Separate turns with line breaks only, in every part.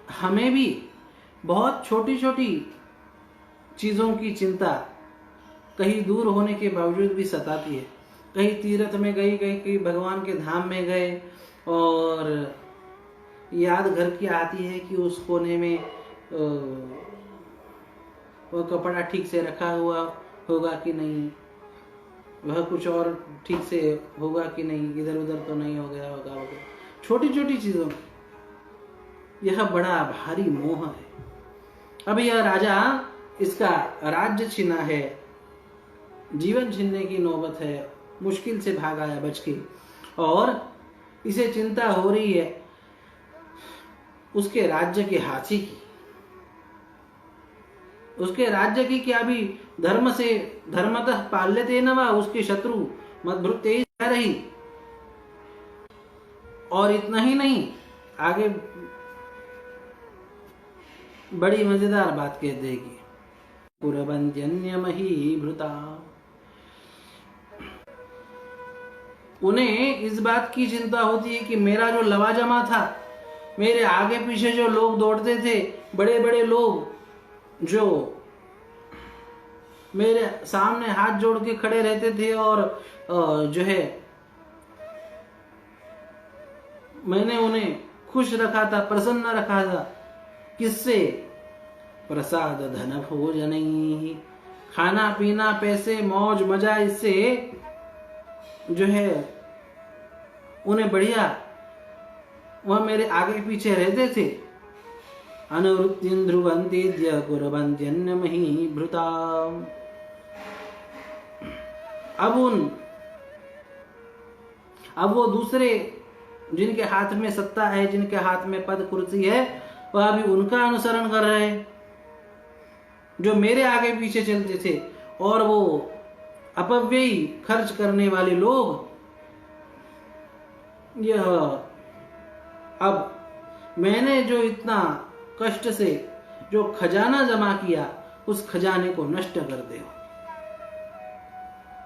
हमें भी बहुत छोटी छोटी चीज़ों की चिंता कहीं दूर होने के बावजूद भी सताती है। कहीं तीर्थ में गई कहीं भगवान के धाम में गए और याद घर की आती है कि उस कोने में वह कपड़ा ठीक से रखा हुआ होगा कि नहीं, वह कुछ और ठीक से होगा कि नहीं, इधर उधर तो नहीं हो गया होगा वगैरह। छोटी छोटी चीजों यह बड़ा भारी मोह है। अब यह राजा, इसका राज्य छीना है, जीवन छीनने की नौबत है, मुश्किल से भाग आया बच के, और इसे चिंता हो रही है उसके राज्य के हाथी की, उसके राज्य की क्या भी धर्म से धर्मतः पाल्यते न वा, उसके शत्रु मदभृत्य रही। और इतना ही नहीं, आगे बड़ी मजेदार बात कह देगी, पुरबंध्यन्य महीभृता। उन्हें इस बात की चिंता होती है कि मेरा जो लवाजमा था, मेरे आगे पीछे जो लोग दौड़ते थे, बड़े बड़े लोग जो मेरे सामने हाथ जोड़ के खड़े रहते थे और जो है मैंने उन्हें खुश रखा था, प्रसन्न रखा था। किससे? प्रसाद धन भोजन, खाना पीना, पैसे, मौज मजा, इससे जो है उन्हें बढ़िया, वह मेरे आगे पीछे रहते थे। अनुवृत्तिं ध्रुवन्तीद्य कुर्वन्त्यन्य महीभृता। अब वो दूसरे जिनके हाथ में सत्ता है, जिनके हाथ में पद कुर्सी है, वह अभी उनका अनुसरण कर रहे हैं जो मेरे आगे पीछे चलते थे। और वो अपव्ययी खर्च करने वाले लोग, यह अब मैंने जो इतना कष्ट से जो खजाना जमा किया, उस खजाने को नष्ट कर दे।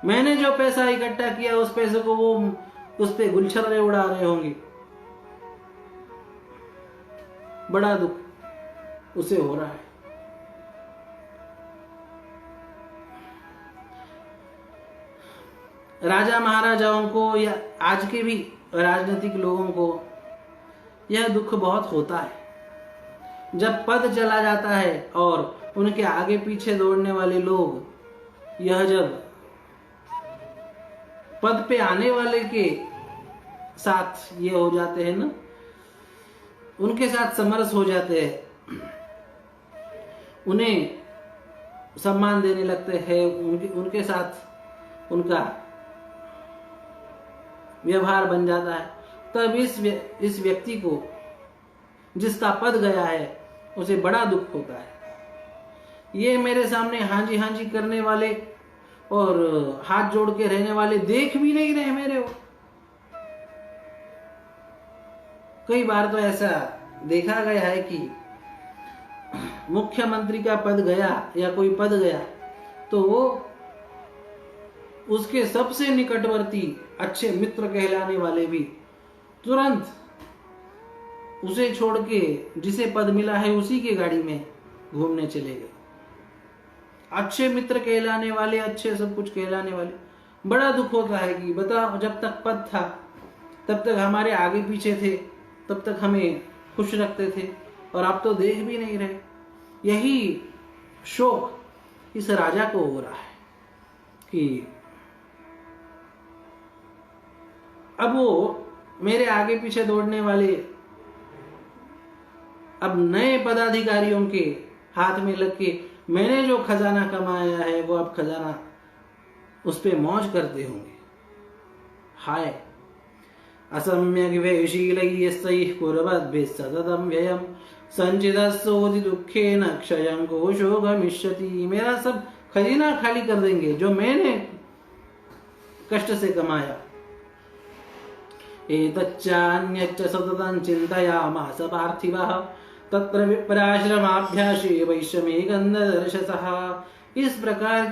मैंने जो पैसा इकट्ठा किया, उस पैसे को वो उस पे गुलछर्रे उड़ा रहे होंगे। बड़ा दुख उसे हो रहा है। राजा महाराजाओं को या आज के भी राजनीतिक लोगों को यह दुख बहुत होता है जब पद चला जाता है और उनके आगे पीछे दौड़ने वाले लोग, यह जब पद पे आने वाले के साथ ये हो जाते हैं ना, उनके साथ समरस हो जाते हैं, उन्हें सम्मान देने लगते हैं, उनके साथ उनका व्यवहार बन जाता है, तब इस व्यक्ति को, जिसका पद गया है, उसे बड़ा दुख होता है। ये मेरे सामने हांजी हांजी करने वाले और हाथ जोड़ के रहने वाले देख भी नहीं रहे मेरे को। कई बार तो ऐसा देखा गया है कि मुख्यमंत्री का पद गया या कोई पद गया तो उसके सबसे निकटवर्ती अच्छे मित्र कहलाने वाले भी तुरंत उसे छोड़ के, जिसे पद मिला है उसी के गाड़ी में घूमने चले गए। अच्छे मित्र कहलाने वाले, अच्छे सब कुछ कहलाने वाले, बड़ा दुख होता है कि बताओ, जब तक पद था तब तक हमारे आगे पीछे थे, तब तक हमें खुश रखते थे, और अब तो देख भी नहीं रहे। यही शोक इस राजा को हो रहा है कि अब वो मेरे आगे पीछे दौड़ने वाले अब नए पदाधिकारियों के हाथ में लग के मैंने जो खजाना कमाया है, वो अब खजाना उस पे मौज करते होंगे। हाय, असम्यग् व्ययशीलैस्तैः कुर्वद्भिः सततं व्ययं संचितस्सोऽधि दुःखेन क्षयं कोशो गमिष्यति। मेरा सब खजाना खाली कर देंगे जो मैंने कष्ट से कमाया। एतच्चान्यच्च सततं चिन्तयामास पार्थिवः तत्र विप्राश्रमाभ्यासे वैश्यमे गन्धदर्शसः। इस प्रकार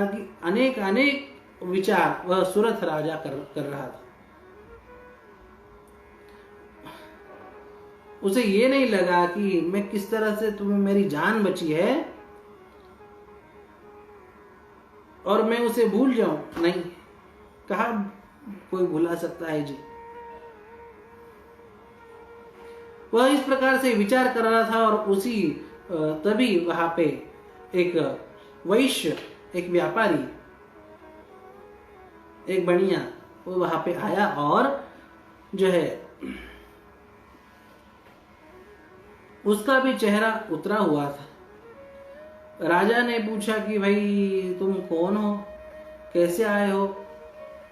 की अनेक अनेक विचार वह सुरथ राजा कर रहा था। उसे ये नहीं लगा कि मैं किस तरह से तुम्हें मेरी जान बची है और मैं उसे भूल जाऊं, नहीं, कहा कोई भुला सकता है जी। वह इस प्रकार से विचार कर रहा था और उसी तभी वहां पे एक वैश्य, एक व्यापारी, एक बनिया वो वहां पे आया और जो है उसका भी चेहरा उतरा हुआ था। राजा ने पूछा कि भाई तुम कौन हो, कैसे आए हो,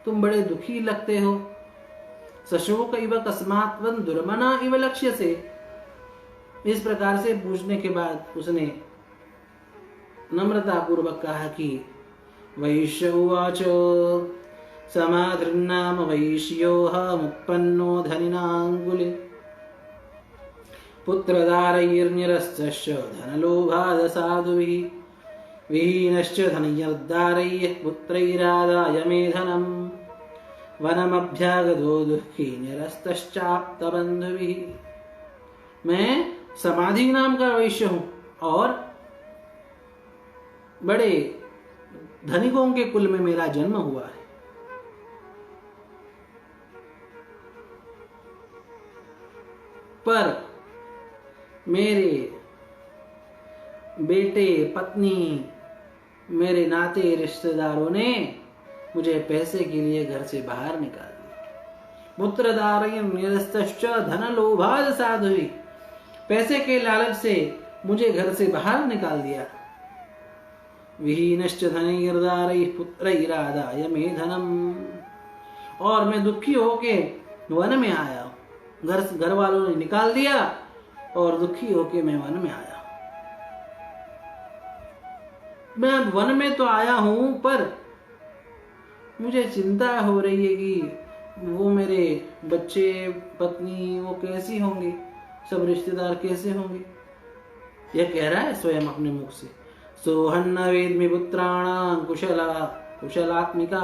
तुम बड़े दुखी लगते हो। सशोक इव कस्मात् त्वं दुर्मना इव लक्ष्यसे। इस प्रकार से पूछने के बाद उसने नम्रता पूर्वक कहा कि वैश्य उवाच समाधृन्नाम वैश्योऽहमुत्पन्नो धनिनाङ्गुले पुत्रदारैर्निरस्तश्च धनलोभाद साधुभिः विहीनश्च धनयर्दारैः पुत्रैरादाय मे धनम् वनमभ्यागतो दुःखी निरस्तश्चाप्तबन्धुभिः। मैं समाधि नाम का वैश्य हूं और बड़े धनिकों के कुल में मेरा जन्म हुआ है। पर मेरे बेटे, पत्नी, मेरे नाते रिश्तेदारों ने मुझे पैसे के लिए घर से बाहर निकाल दिया। पुत्रदारयं निरस्तश्च धनलोभाद साधुभिः। पैसे के लालच से मुझे घर से बाहर निकाल दिया। विहीनश्च धनैर्दारैः पुत्रैरादाय मे धनम्। और मैं दुखी होके वन में आया। घर वालों ने निकाल दिया और दुखी होके मैं वन में आया। मैं वन में तो आया हूं पर मुझे चिंता हो रही है कि वो मेरे बच्चे, पत्नी वो कैसी होंगी, सब रिश्तेदार कैसे होंगे। यह कह रहा है स्वयं अपने मुख से। सोहन्न वेद्मि पुत्राणां कुशलात्मिका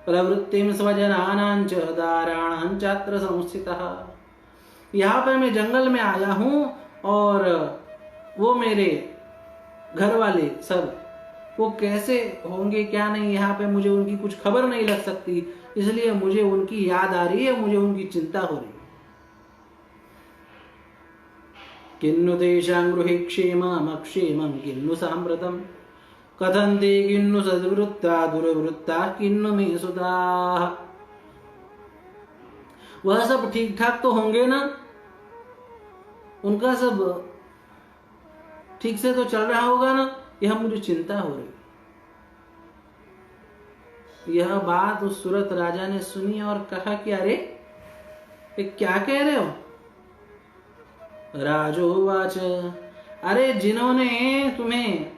प्रवृत्तिं स्वजनानां च दाराणां चात्र संस्थितः। यहाँ पर मैं जंगल में आया हूँ और वो मेरे घर वाले सब वो कैसे होंगे क्या नहीं, यहाँ पे मुझे उनकी कुछ खबर नहीं लग सकती, इसलिए मुझे उनकी याद आ रही है, मुझे उनकी चिंता हो रही है। किन्नु तेषां गृहे क्षेममक्षेमं किन्नु साम्प्रतं कथन्ते किन्नु सद्वृत्ता दुर्वृत्ता किन्नु मे सुताः। वह सब ठीक ठाक तो होंगे ना, उनका सब ठीक से तो चल रहा होगा ना, यह मुझे चिंता हो रही। यह बात उस सूरत राजा ने सुनी और कहा कि अरे ये क्या कह रहे हो। राजोवाच अरे जिन्होंने तुम्हें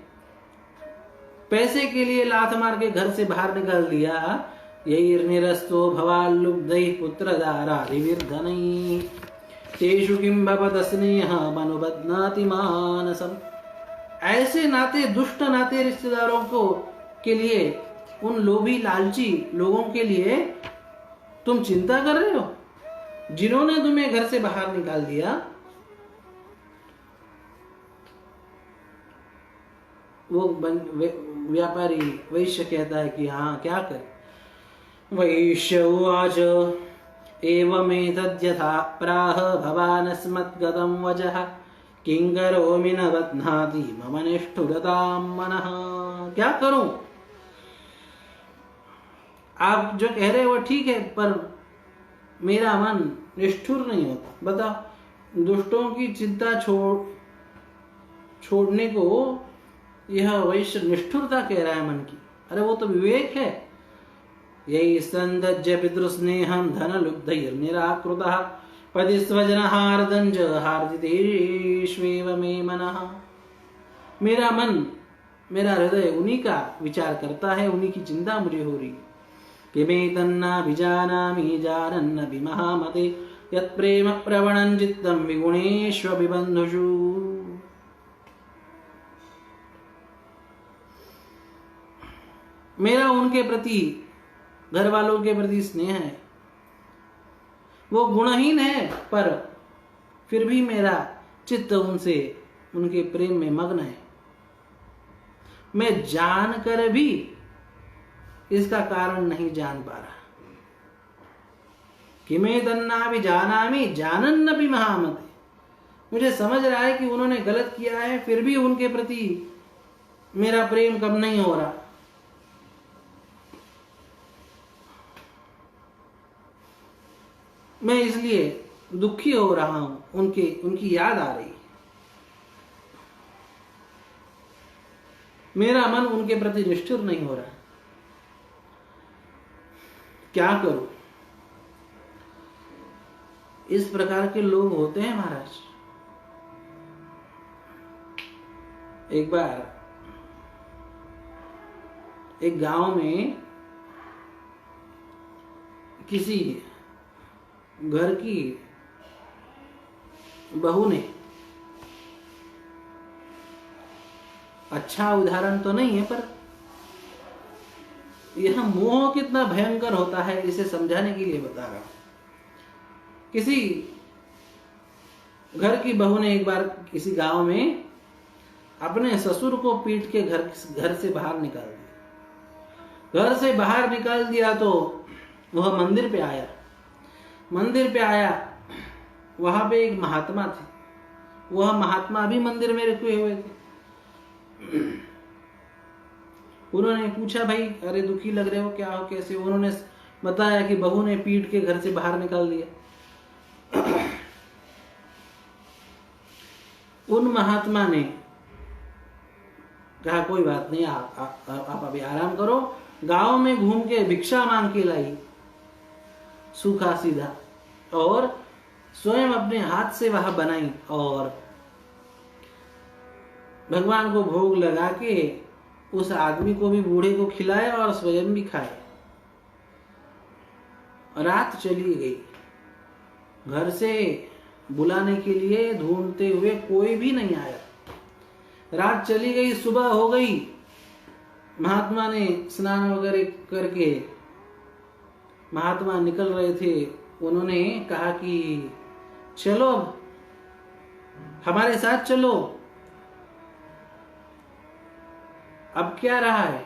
पैसे के लिए लात मार के घर से बाहर निकाल दिया, यैर्निरस्तो भवाल्लुब्धैः पुत्रदारादिविर्धनैः तेषु किं भवत स्नेहः मनुबध्नाति मानसम्। ऐसे नाते, दुष्ट नाते रिश्तेदारों को के लिए, उन लोभी लालची लोगों के लिए तुम चिंता कर रहे हो, जिन्होंने तुम्हें घर से बाहर निकाल दिया। वो व्यापारी वैश्य कहता है कि हाँ क्या करे। वैश्य उवाच एवमेतद्यथा प्राह भवानस्मद्गतं वचः किं करोमि न बध्नाति मम निष्ठुरतां मनः। क्या करूं, आप जो कह रहे हो वो ठीक है पर मेरा मन निष्ठुर नहीं होता। बताओ, दुष्टों की चिंता छोड़ने को यह वैश्य निष्ठुरता कह रहा है मन की। अरे वो तो विवेक है। यही संदज्य पितृस्नेहं धनलुब्धैर्निराकृतः पदि स्वजनहार्दंज हार्दितेष्वेव मे मनः। मेरा मन, मेरा हृदय उन्हीं का विचार करता है, उन्हीं की चिंता मुझे हो रही। किमेतन्नाभिजानामि जानन्नपि महामते यत्प्रेम प्रवणं चित्तं विगुणेष्वभिबन्धुषु। मेरा उनके प्रति, घर वालों के प्रति स्नेह है। वो गुणहीन है पर फिर भी मेरा चित्त उनसे, उनके प्रेम में मग्न है। मैं जानकर भी इसका कारण नहीं जान पा रहा। कि मैं तन्ना भी जानामि जानन भी महामते। मुझे समझ रहा है कि उन्होंने गलत किया है, फिर भी उनके प्रति मेरा प्रेम कम नहीं हो रहा। मैं इसलिए दुखी हो रहा हूं, उनकी याद आ रही। मेरा मन उनके प्रति निष्ठुर नहीं हो रहा। क्या करूं? इस प्रकार के लोग होते हैं महाराज। एक बार एक गांव में किसी घर की बहू ने, अच्छा उदाहरण तो नहीं है पर यह मोह कितना भयंकर होता है इसे समझाने के लिए बता रहा हूं। किसी घर की बहू ने एक बार किसी गांव में अपने ससुर को पीट के घर से बाहर निकाल दिया। घर से बाहर निकाल दिया तो वह मंदिर पे आया। मंदिर पे आया, वहां पे एक महात्मा थे। वह महात्मा भी मंदिर में रुके हुए थे। उन्होंने पूछा, भाई अरे दुखी लग रहे हो, क्या हो, कैसे? उन्होंने बताया कि बहू ने पीट के घर से बाहर निकाल दिया। उन महात्मा ने कहा कोई बात नहीं, आप अभी आराम करो। गांव में घूम के भिक्षा मांग के लाई, सूखा सीधा, और स्वयं अपने हाथ से वह बनाई और भगवान को भोग लगा के उस आदमी को भी, बूढ़े को खिलाया और स्वयं भी खाए। रात चली गई। घर से बुलाने के लिए ढूंढते हुए कोई भी नहीं आया। रात चली गई, सुबह हो गई। महात्मा ने स्नान वगैरह करके महात्मा निकल रहे थे। उन्होंने कहा कि चलो हमारे साथ चलो। अब क्या रहा है?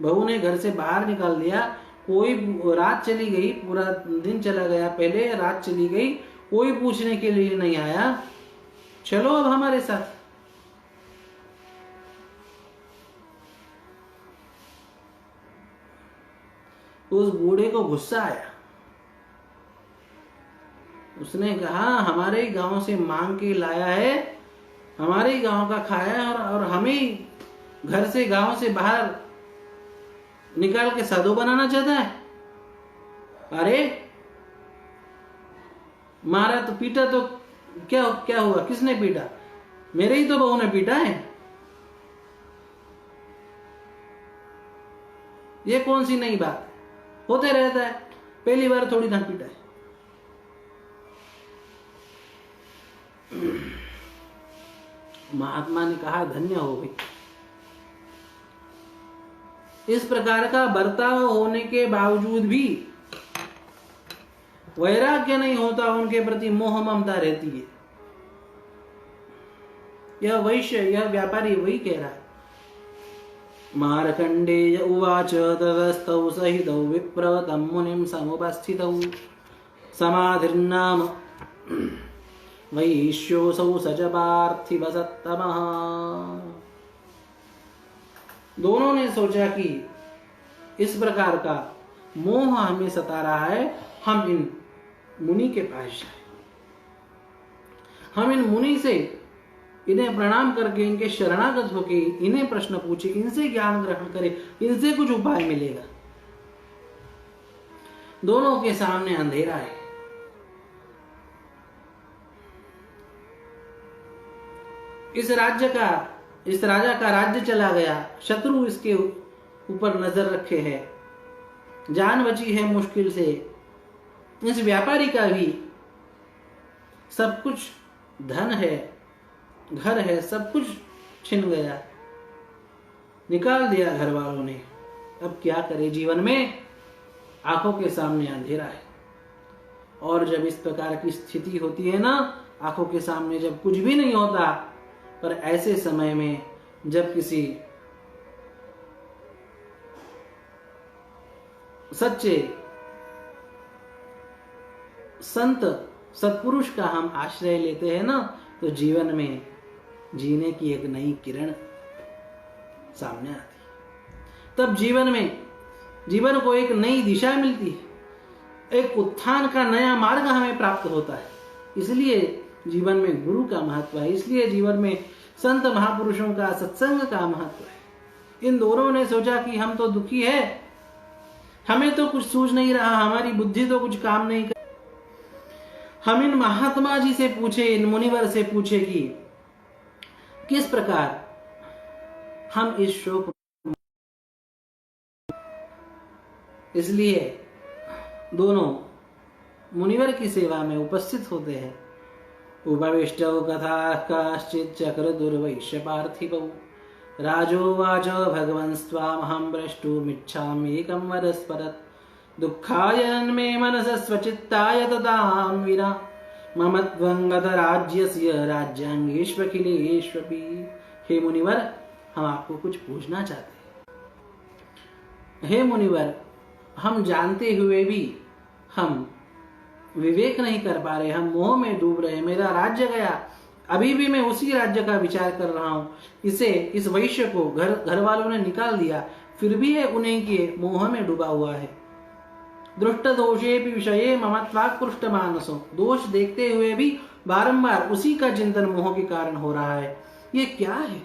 बहू ने घर से बाहर निकाल दिया, कोई, रात चली गई, पूरा दिन चला गया, पहले रात चली गई, कोई पूछने के लिए नहीं आया। चलो अब हमारे साथ। उस बूढ़े को गुस्सा आया। उसने कहा हमारे ही गांव से मांग के लाया है, हमारे ही गांव का खाया है, और हमें घर से, गांव से बाहर निकाल के साधु बनाना चाहता है। अरे मारा तो, पीटा तो क्या हुआ? किसने पीटा? मेरे ही तो बहू ने पीटा है। ये कौन सी नई बात है? होते रहता है, पहली बार थोड़ी ना पीटा है। महात्मा ने कहा धन्य हो गई। इस प्रकार का बर्ताव होने के बावजूद भी वैराग्य नहीं होता, उनके प्रति मोह ममता रहती है। यह वैश्य, यह व्यापारी वही कह रहा है। मार्कंडेय उवाच ततस्तौ सहितौ विप्र तं मुनिं समुपस्थितौ समाधिर्नाम वैश्योऽसौ स च पार्थिवसत्तमः। दोनों ने सोचा कि इस प्रकार का मोह हमें सता रहा है, हम इन मुनि के पास जाए। हम इन मुनि से, इन्हें प्रणाम करके, इनके शरणागत होके इन्हें प्रश्न पूछे, इनसे ज्ञान ग्रहण करें, इनसे कुछ उपाय मिलेगा। दोनों के सामने अंधेरा है। इस राजा का राज्य चला गया, शत्रु इसके ऊपर नजर रखे है, जान बची है मुश्किल से। इस व्यापारी का भी सब कुछ, धन है, घर है, सब कुछ छिन गया, निकाल दिया घर वालों ने। अब क्या करे? जीवन में आंखों के सामने अंधेरा है। और जब इस प्रकार की स्थिति होती है ना, आंखों के सामने जब कुछ भी नहीं होता, पर ऐसे समय में जब किसी सच्चे संत सत्पुरुष का हम आश्रय लेते हैं ना, तो जीवन में जीने की एक नई किरण सामने आती है। तब जीवन को एक नई दिशा मिलती है, एक उत्थान का नया मार्ग हमें प्राप्त होता है। इसलिए जीवन में गुरु का महत्व है, इसलिए जीवन में संत महापुरुषों का, सत्संग का महत्व है। इन दोनों ने सोचा कि हम तो दुखी है, हमें तो कुछ सूझ नहीं रहा, हमारी बुद्धि तो कुछ काम नहीं कर। हम इन महात्मा जी से पूछे, इन मुनिवर से पूछे कि किस प्रकार हम इस शोक, इसलिए दोनों मुनिवर की सेवा में उपस्थित होते हैं। उपविष्टौ कथा काश्चित् चक्र दुर्वैश्य पार्थिवौ राजोवाच भगवन् स्वामहं प्रष्टुमिच्छामि एकं वरस्परत् दुःखाय मे मनसः स्वचित्ताय तदां विना मम त्वं गतराज्यस्य राज्याङ्गेष्वखिलेष्वपि। हे मुनिवर, हम आपको कुछ पूछना चाहते हैं। हे मुनिवर, हम जानते हुए भी हम विवेक नहीं कर पा रहे, हम मोह में डूब रहे। मेरा राज्य गया, अभी भी मैं उसी राज्य का विचार कर रहा हूं। इस वैश्य को घर वालों ने निकाल दिया, फिर भी है उन्हीं के मोह में डूबा हुआ है। दृष्ट दोषे विषये मम त्वाकृष्ट मानसो, दोष देखते हुए भी बारंबार उसी का चिंतन मोह के कारण हो रहा है। ये क्या है?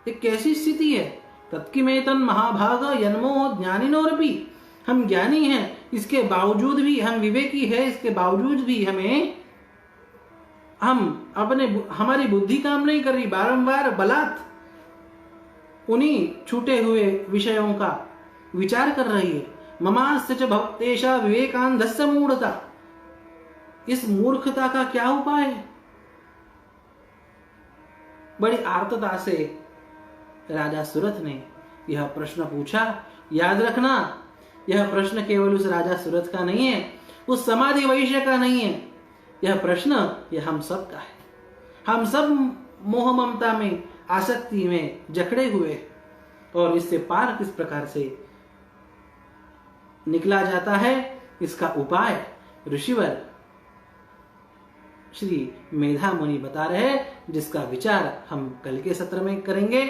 ये कैसी स्थिति है? तत्किमेतन महाभाग यन्मो ज्ञानिनोरपि, हम ज्ञानी हैं, इसके बावजूद भी हम विवेकी है, इसके बावजूद भी हमारी बुद्धि काम नहीं कर रही, बारंबार बलात् उन्हीं छूटे हुए विषयों का विचार कर रही है। ममास्य च भक्तेशा विवेकांधस्य मूढ़ता, इस मूर्खता का क्या उपाय है? बड़ी आर्तता से राजा सुरथ ने यह प्रश्न पूछा। याद रखना, यह प्रश्न केवल उस राजा सुरथ का नहीं है, उस समाधि वैश्य का नहीं है। यह प्रश्न यह हम सब का है। हम सब मोह ममता में, आसक्ति में जकड़े हुए, और इससे पार किस प्रकार से निकला जाता है, इसका उपाय ऋषिवर श्री मेधा मुनि बता रहे हैं, जिसका विचार हम कल के सत्र में करेंगे।